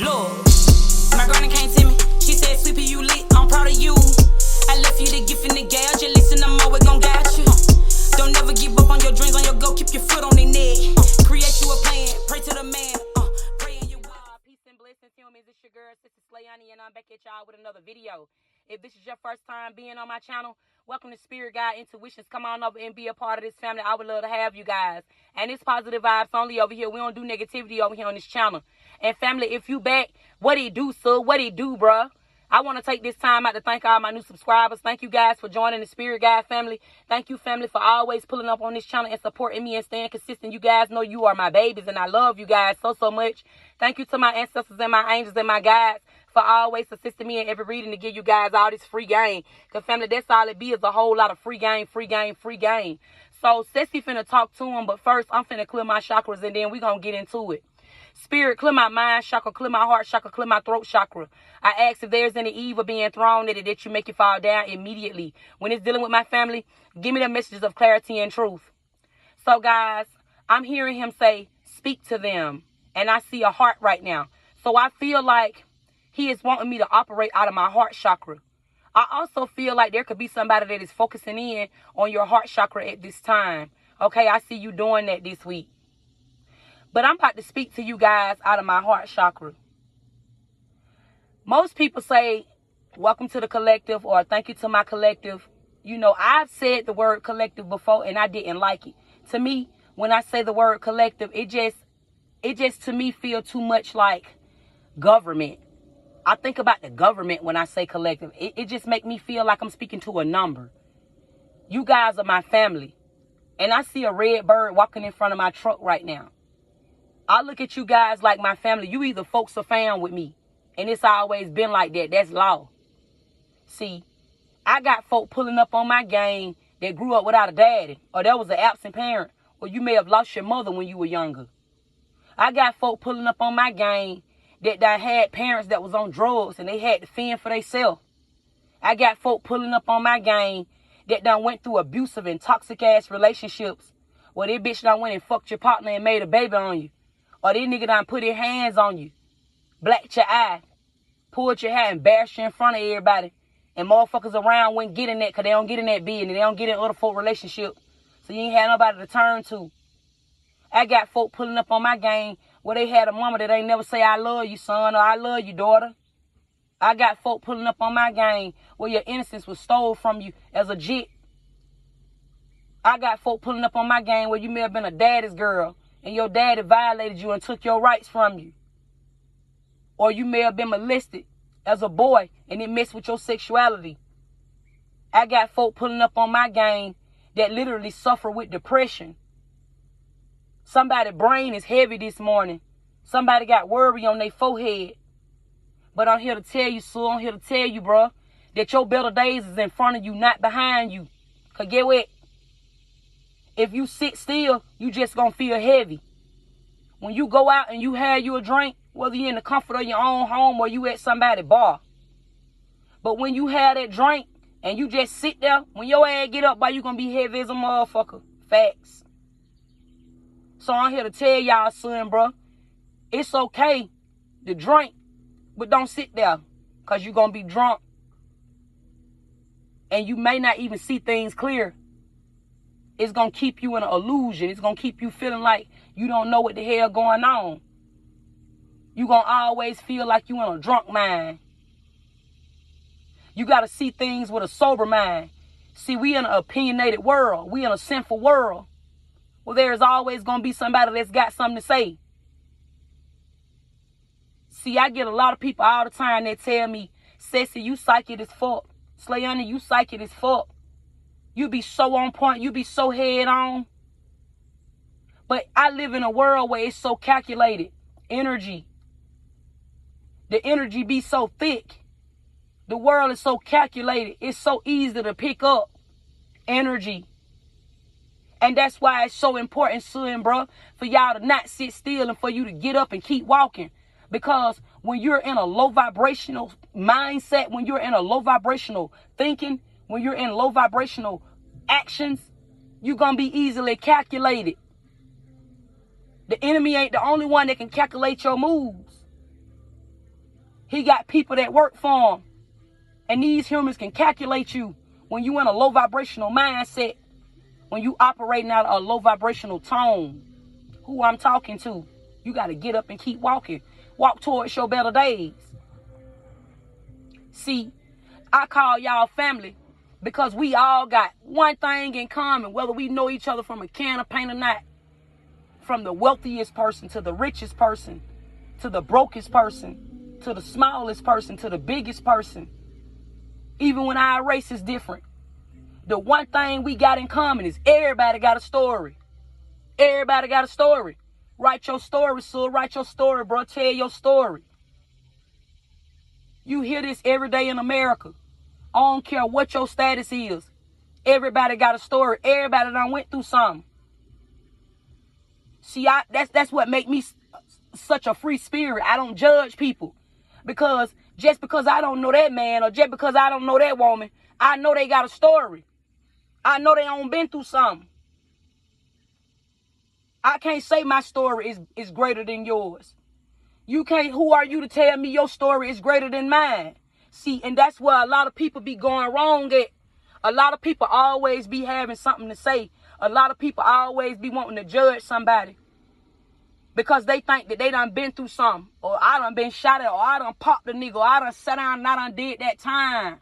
Lord, my granny came to me. She said, Sweepy, you lit, I'm proud of you. I left you the gift and the gauge. You listen, I'm always gon' guide you. Don't never give up on your dreams, on your go. Keep your foot on their neck. Create you a plan, pray to the man. Pray in your will. Peace and blessings, humans. It's your girl, Sessy, and I'm back at y'all with another video. If this is your first time being on my channel, welcome to Spirit Guide Intuitions. Come on over and be a part of this family. I would love to have you guys. And it's positive vibes only over here. We don't do negativity over here on this channel. And family, if you back, what it do, sir? What it do, bruh? I want to take this time out to thank all my new subscribers. Thank you guys for joining the Spirit Guide family. Thank you, family, for always pulling up on this channel and supporting me and staying consistent. You guys know you are my babies, and I love you guys so much. Thank you to my ancestors and my angels and my guides for always assisting me in every reading to give you guys all this free game. Because, family, that's all it be, is a whole lot of free game. So, Sessy finna talk to him, but first, I'm finna clear my chakras, and then we gonna get into it. Spirit, clear my mind chakra, clear my heart chakra, clear my throat chakra. I ask if there's any evil being thrown at it that you make it fall down immediately. When it's dealing with my family, give me the messages of clarity and truth. So, guys, I'm hearing him say, speak to them. And I see a heart right now. So I feel like he is wanting me to operate out of my heart chakra. I also feel like there could be somebody that is focusing in on your heart chakra at this time. Okay, I see you doing that this week. But I'm about to speak to you guys out of my heart chakra. Most people say, welcome to the collective, or thank you to my collective. You know, I've said the word collective before and I didn't like it. To me, when I say the word collective, it just to me feel too much like government. I think about the government when I say collective. It just make me feel like I'm speaking to a number. You guys are my family. And I see a red bird walking in front of my truck right now. I look at you guys like my family. You either folks or fam with me. And it's always been like that. That's law. See, I got folk pulling up on my game that grew up without a daddy. Or that was an absent parent. Or you may have lost your mother when you were younger. I got folk pulling up on my game that had parents that was on drugs and they had to fend for themselves. I got folk pulling up on my game that done went through abusive and toxic ass relationships. Where they bitch done went and fucked your partner and made a baby on you. Or this nigga done put his hands on you, blacked your eye, pulled your hair, embarrassed you in front of everybody. And motherfuckers around wouldn't get in that because they don't get in that business. They don't get in other folk relationships. So you ain't had nobody to turn to. I got folk pulling up on my game where they had a mama that ain't never say, I love you, son, or I love you, daughter. I got folk pulling up on my game where your innocence was stole from you as a jit. I got folk pulling up on my game where you may have been a daddy's girl and your daddy violated you and took your rights from you. Or you may have been molested as a boy and it messed with your sexuality. I got folk pulling up on my game that literally suffer with depression. Somebody's brain is heavy this morning. Somebody got worry on their forehead. But I'm here to tell you, so I'm here to tell you, bro, that your better days is in front of you, not behind you. Because get what? If you sit still, you just gonna feel heavy. When you go out and you have you a drink, whether you're in the comfort of your own home or you at somebody's bar. But when you have that drink and you just sit there, when your ass get up, you gonna be heavy as a motherfucker. Facts. So I'm here to tell y'all, son, bro, it's okay to drink, but don't sit there because you're gonna be drunk. And you may not even see things clear. It's going to keep you in an illusion. It's going to keep you feeling like you don't know what the hell going on. You're going to always feel like you in a drunk mind. You got to see things with a sober mind. See, we in an opinionated world. We in a sinful world. Well, there's always going to be somebody that's got something to say. See, I get a lot of people all the time that tell me, Sessy, you psychic as fuck. Slayana, you psychic as fuck. You be so on point. You be so head on. But I live in a world where it's so calculated. Energy. The energy be so thick. The world is so calculated. It's so easy to pick up energy. And that's why it's so important, son, bro, for y'all to not sit still and for you to get up and keep walking. Because when you're in a low vibrational mindset, when you're in a low vibrational thinking, when you're in low vibrational actions, you're going to be easily calculated. The enemy ain't the only one that can calculate your moves. He got people that work for him. And these humans can calculate you when you in a low vibrational mindset, when you operating out a low vibrational tone. Who I'm talking to. You got to get up and keep walking. Walk towards your better days. See, I call y'all family because we all got one thing in common, whether we know each other from a can of paint or not. From the wealthiest person to the richest person, to the brokest person, to the smallest person, to the biggest person. Even when our race is different. The one thing we got in common is everybody got a story. Everybody got a story. Write your story, son. Write your story, bro. Tell your story. You hear this every day in America. I don't care what your status is. Everybody got a story. Everybody done went through something. See, that's what make me such a free spirit. I don't judge people. Because just because I don't know that man or just because I don't know that woman, I know they got a story. I know they done been through something. I can't say my story is greater than yours. You can't, who are you to tell me your story is greater than mine? See, and that's where a lot of people be going wrong at. A lot of people always be having something to say. A lot of people always be wanting to judge somebody. Because they think that they done been through something. Or I done been shot at. Or I done popped a nigga. Or I done sat down and I done did that time.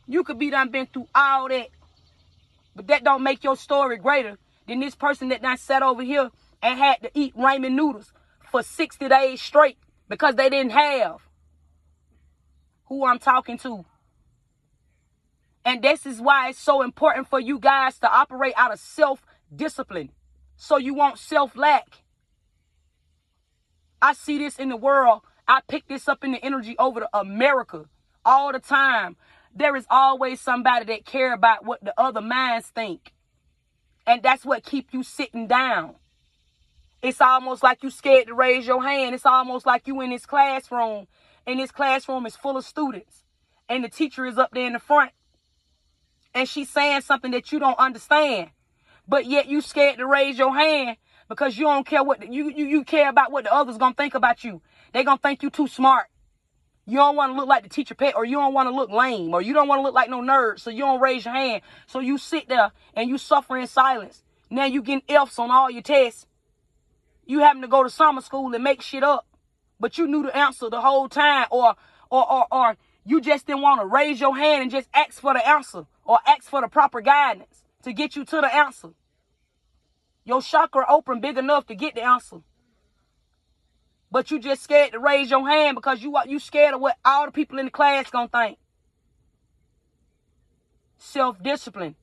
You could be done been through all that. But that don't make your story greater than this person that done sat over here and had to eat ramen noodles for 60 days straight because they didn't have who I'm talking to. And this is why it's so important for you guys to operate out of self-discipline so you won't self-lack. I see this in the world. I pick this up in the energy over to America all the time. There is always somebody that care about what the other minds think. And that's what keep you sitting down. It's almost like you scared to raise your hand. It's almost like you in this classroom. And this classroom is full of students. And the teacher is up there in the front. And she's saying something that you don't understand. But yet you scared to raise your hand because you don't care what you care about what the others gonna think about you. They gonna think you too smart. You don't want to look like the teacher pet, or you don't want to look lame, or you don't want to look like no nerd, so you don't raise your hand. So you sit there and you suffer in silence. Now you getting F's on all your tests. You having to go to summer school and make shit up. But you knew the answer the whole time, or you just didn't want to raise your hand and just ask for the answer, or ask for the proper guidance to get you to the answer. Your chakra open big enough to get the answer. But you just scared to raise your hand because you scared of what all the people in the class gonna think. Self-discipline.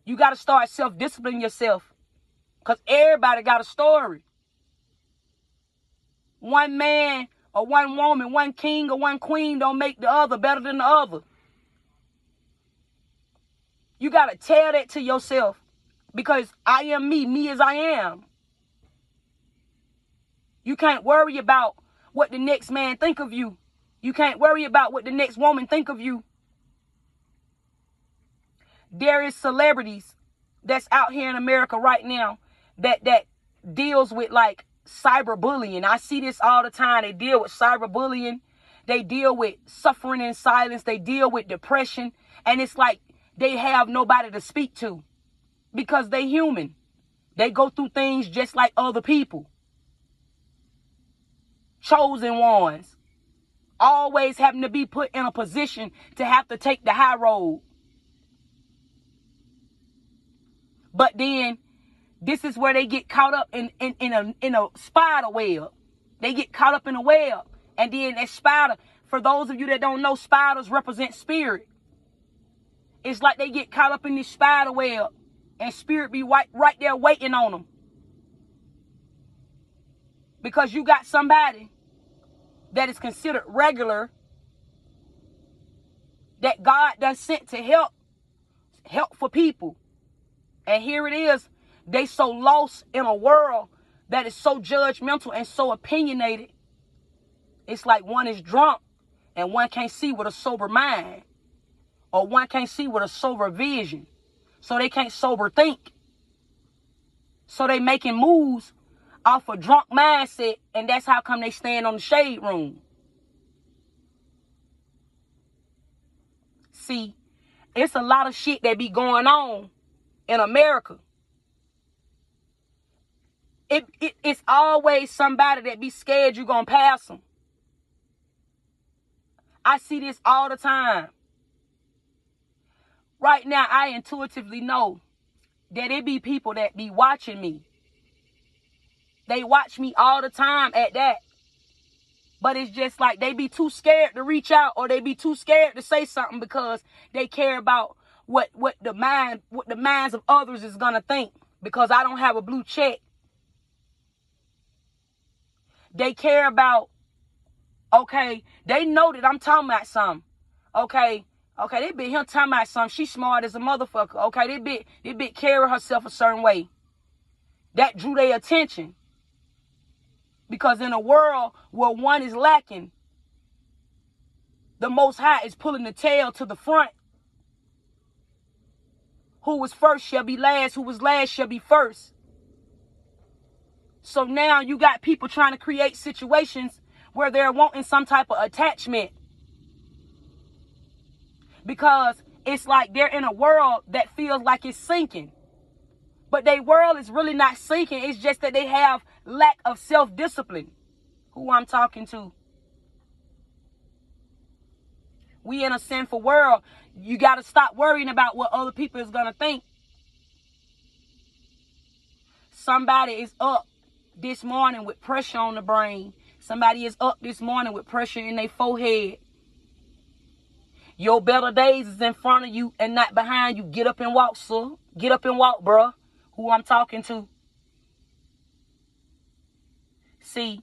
You got to start self-disciplining yourself. Because everybody got a story. One man or one woman, one king or one queen don't make the other better than the other. You got to tell that to yourself. Because I am me, me as I am. You can't worry about what the next man think of you. You can't worry about what the next woman think of you. There is celebrities that's out here in America right now that deals with like cyberbullying. I see this all the time. They deal with cyberbullying. They deal with suffering in silence. They deal with depression. And it's like they have nobody to speak to because they human. They go through things just like other people. Chosen ones, always having to be put in a position to have to take the high road. But then this is where they get caught up in a spider web. They get caught up in a web. And then that spider, for those of you that don't know, spiders represent spirit. It's like they get caught up in this spider web and spirit be right there waiting on them. Because you got somebody that is considered regular that God done sent to help for people. And here it is. They so lost in a world that is so judgmental and so opinionated. It's like one is drunk and one can't see with a sober mind. Or one can't see with a sober vision. So they can't sober think. So they making moves off a drunk mindset, and that's how come they stand on the shade room. See, it's a lot of shit that be going on in America. It's always somebody that be scared you gonna pass them. I see this all the time. Right now, I intuitively know that it be people that be watching me. They watch me all the time at that. But it's just like they be too scared to reach out, or they be too scared to say something because they care about what the minds of others is gonna think, because I don't have a blue check. They care about, okay, they know that I'm talking about something. Okay, they been here talking about something. She smart as a motherfucker. Okay, they bit carry herself a certain way. That drew their attention. Because in a world where one is lacking, the Most High is pulling the tail to the front. Who was first shall be last. Who was last shall be first. So now you got people trying to create situations where they're wanting some type of attachment. Because it's like they're in a world that feels like it's sinking. But their world is really not sinking. It's just that they have lack of self-discipline. Who I'm talking to. We in a sinful world. You got to stop worrying about what other people is going to think. Somebody is up this morning with pressure on the brain. Somebody is up this morning with pressure in their forehead. Your better days is in front of you and not behind you. Get up and walk, sir. Get up and walk, bruh. Who I'm talking to. See,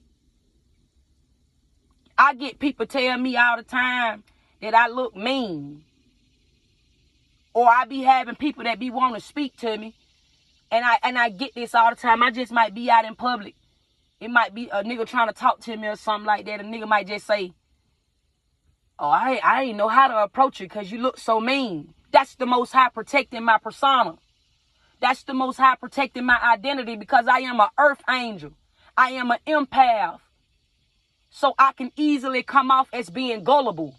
I get people tell me all the time that I look mean. Or I be having people that be wanting to speak to me. And I get this all the time. I just might be out in public. It might be a nigga trying to talk to me or something like that. A nigga might just say, oh, I ain't know how to approach you because you look so mean. That's the Most High protecting my persona. That's the Most High protecting my identity, because I am an earth angel. I am an empath. So I can easily come off as being gullible.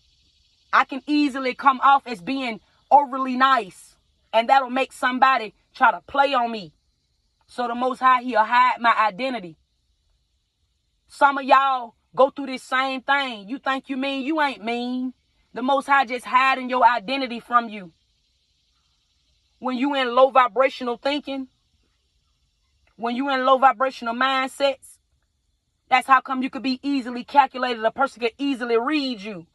I can easily come off as being overly nice. And that'll make somebody try to play on me. So the Most High, he'll hide my identity. Some of y'all go through this same thing. You think you mean, you ain't mean. The Most High just hiding your identity from you. When you in low vibrational thinking, when you in low vibrational mindsets, that's how come you could be easily calculated. A person can easily read you.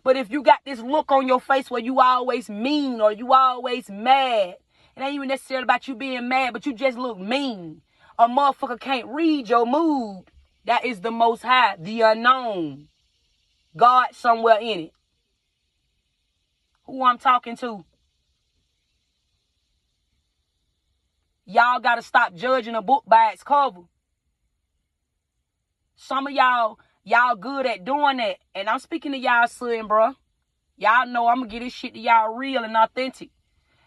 But if you got this look on your face where you always mean or you always mad, it ain't even necessarily about you being mad, but you just look mean. A motherfucker can't read your mood. That is the Most High, the unknown. God somewhere in it. Who I'm talking to. Y'all got to stop judging a book by its cover. Some of y'all good at doing that. And I'm speaking to y'all son, bro. Y'all know I'm going to get this shit to y'all real and authentic.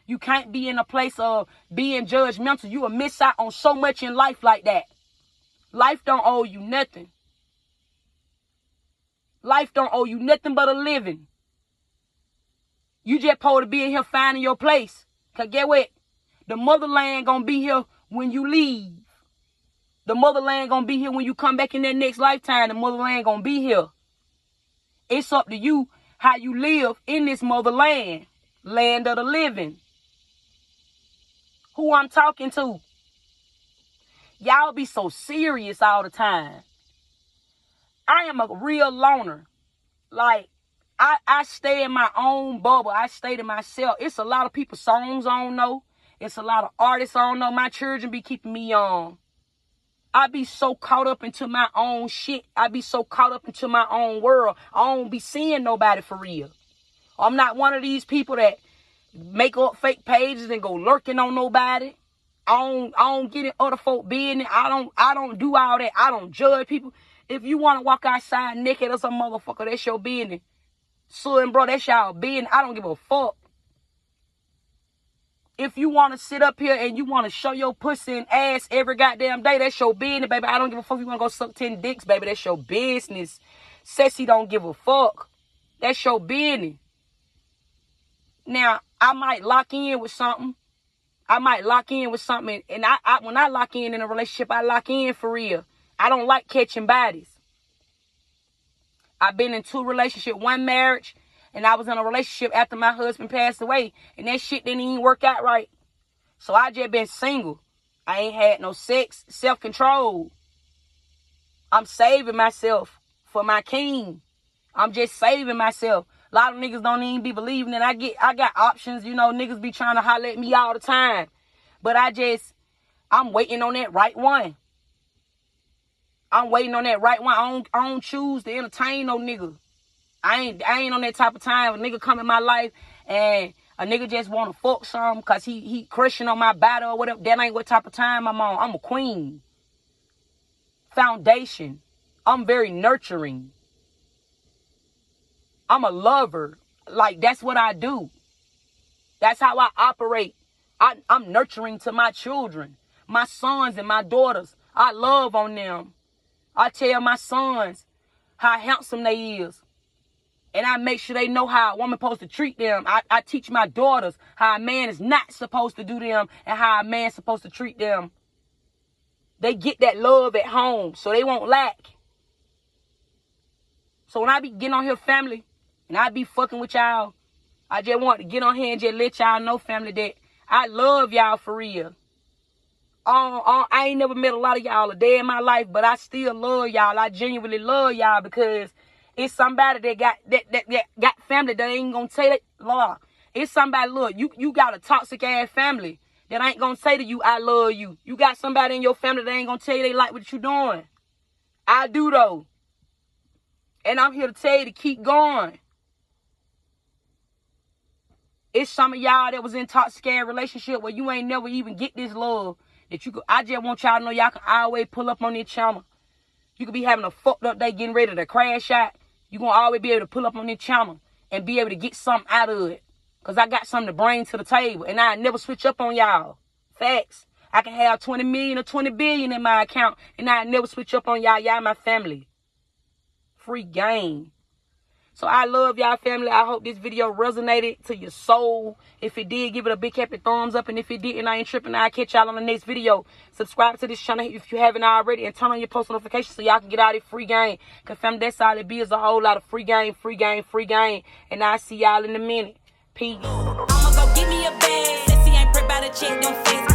You can't be in a place of being judgmental. You will miss out on so much in life like that. Life don't owe you nothing. Life don't owe you nothing but a living. You just supposed to be in here finding your place. Because get what? The motherland gonna be here when you leave. The motherland gonna be here when you come back in that next lifetime. The motherland gonna be here. It's up to you how you live in this motherland. Land of the living. Who I'm talking to. Y'all be so serious all the time. I am a real loner. Like, I stay in my own bubble. I stay to myself. It's a lot of people's songs I don't know. It's a lot of artists I don't know. My children be keeping me young. I be so caught up into my own shit. I be so caught up into my own world. I don't be seeing nobody for real. I'm not one of these people that make up fake pages and go lurking on nobody. I don't get in other folk business. I don't do all that. I don't judge people. If you want to walk outside naked as a motherfucker, that's your business. Son, bro, that's y'all business. I don't give a fuck. If you want to sit up here and you want to show your pussy and ass every goddamn day, that's your business, baby. I don't give a fuck if you want to go suck 10 dicks, baby. That's your business. Sessy don't give a fuck. That's your business. Now, I might lock in with something. And when I lock in a relationship, I lock in for real. I don't like catching bodies. I've been in 2 relationships, 1 marriage, and I was in a relationship after my husband passed away, and that shit didn't even work out right. So I just been single. I ain't had no sex, self-control. I'm saving myself for my king. I'm just saving myself. A lot of niggas don't even be believing that I got options. You know, niggas be trying to holler at me all the time. But I'm waiting on that right one. I'm waiting on that right one. I don't choose to entertain no nigga. I ain't on that type of time. A nigga come in my life and a nigga just want to fuck some because he crushing on my body or whatever. That ain't what type of time I'm on. I'm a queen. Foundation. I'm very nurturing. I'm a lover. Like, that's what I do. That's how I operate. I'm nurturing to my children, my sons and my daughters. I love on them. I tell my sons how handsome they is. And I make sure they know how a woman supposed to treat them. I teach my daughters how a man is not supposed to do them and how a man's supposed to treat them. They get that love at home, so they won't lack. So when I be getting on here, family, and I be fucking with y'all, I just want to get on here and just let y'all know, family, that I love y'all for real. I ain't never met a lot of y'all a day in my life, but I still love y'all. I genuinely love y'all because it's somebody that got family that ain't gonna say that. Lord, it's somebody, look, you got a toxic ass family that ain't gonna say to you, I love you. You got somebody in your family that ain't gonna tell you they like what you doing. I do though. And I'm here to tell you to keep going. It's some of y'all that was in toxic ass relationship where you ain't never even get this love. I just want y'all to know y'all can always pull up on this channel. You could be having a fucked up day getting ready to crash out. You gonna always be able to pull up on this channel and be able to get something out of it. Because I got something to bring to the table. And I never switch up on y'all. Facts. I can have 20 million or 20 billion in my account. And I never switch up on y'all. Y'all my family. Free game. So I love y'all, family. I hope this video resonated to your soul. If it did, give it a big happy thumbs up. And if it didn't, I ain't tripping. I'll catch y'all on the next video. Subscribe to this channel if you haven't already. And turn on your post notifications so y'all can get out of free game. Because, family, that's all it be, is a whole lot of free game, free game, free game. And I'll see y'all in a minute. Peace. I'ma go give me a bag. Sessy ain't prep by the check, don't face.